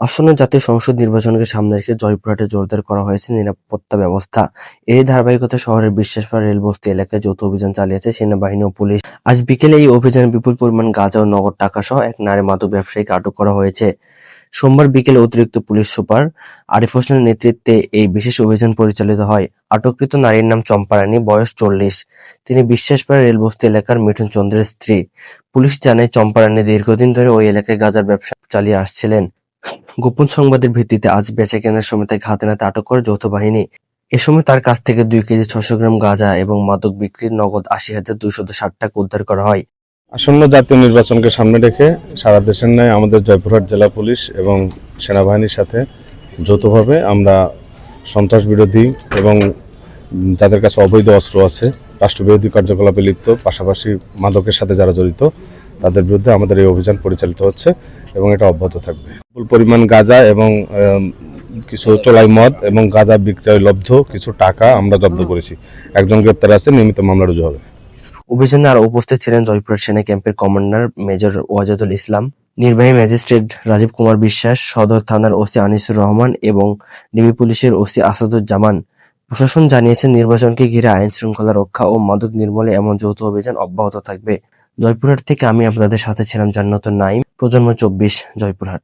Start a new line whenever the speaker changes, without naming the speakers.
আসন্ন জাতীয় সংসদ নির্বাচনকে সামনে রেখে জয়পুরহাটে জোরদার করা হয়েছে নিরাপত্তা ব্যবস্থা। এরই ধারাবাহিকতায় শহরের বিশ্বাসপাড়া রেলবস্তি এলাকায় যৌথ অভিযান চালিয়েছে সেনাবাহিনী ও পুলিশ। আজ বিকেলে এই অভিযানে বিপুল পরিমাণ গাঁজা ও নগদ টাকাসহ এক নারী মাদক ব্যবসায়ীকে আটক করা হয়েছে। সোমবার বিকেলে অতিরিক্ত পুলিশ সুপার আরিফ হোসেনের নেতৃত্বে এই বিশেষ অভিযান পরিচালিত হয়। আটককৃত নারীর নাম চম্পা রানী, বয়স 40। তিনি বিশ্বাসপাড়া রেলবস্তি এলাকার মিঠুন চন্দ্রের স্ত্রী। পুলিশ জানায়, চম্পা রানী দীর্ঘদিন ধরে ওই এলাকায় গাঁজার ব্যবসা চালিয়ে আসছিলেন। গোপন সংবাদের ভিত্তিতে আজ বেচাকেনার সময় তাকে হাতে নাতে আটক করে যৌথ বাহিনী। এ সময় তার কাছ থেকে 2 কেজি 600 গ্রাম গাঁজা এবং মাদক বিক্রির নগদ ৮০,২৬০ টাকা উদ্ধার করা হয়।
আসন্ন জাতীয় নির্বাচনকে সামনে রেখে সারা দেশের ন্যায় আমাদের জয়পুরহাট জেলা পুলিশ এবং সেনাবাহিনীর সাথে যৌথভাবে আমরা সন্ত্রাস বিরোধী এবং যাদের কাছে অবৈধ অস্ত্র আছে, রাষ্ট্রবিরোধী কার্যকলাপে লিপ্ত, পাশাপাশি মাদকের সাথে যারা জড়িত তাদের বিরুদ্ধে আমাদের এই অভিযান পরিচালিত হচ্ছে এবং এটা অব্যাহত থাকবে। বিপুল পরিমাণ গাঁজা এবং কিছু চোলাই মদ এবং গাঁজা বিক্রয় লব্ধ কিছু টাকা আমরা জব্দ করেছি। একজন গ্রেপ্তার আছে, নিয়মিত মামলা রুজু হবে।
অভিযানে আরো উপস্থিত ছিলেন জয়পুরহাট সেনা ক্যাম্পের কমান্ডার মেজর ওয়াজেদুল ইসলাম, নির্বাহী ম্যাজিস্ট্রেট রাজীব কুমার বিশ্বাস, সদর থানার ওসি আনিসুর রহমান এবং ডিবি পুলিশের ওসি আসাদুজ্জামান। প্রশাসন জানিয়েছে, নির্বাচনকে ঘিরে আইন শৃঙ্খলা রক্ষা ও মাদক নির্মূলে এমন যৌথ অভিযান অব্যাহত থাকবে। জয়পুরহাট থেকে আমি আপনাদের সাথে ছিলাম জান্নাতুন নাঈম, প্রজন্ম 24, জয়পুরহাট।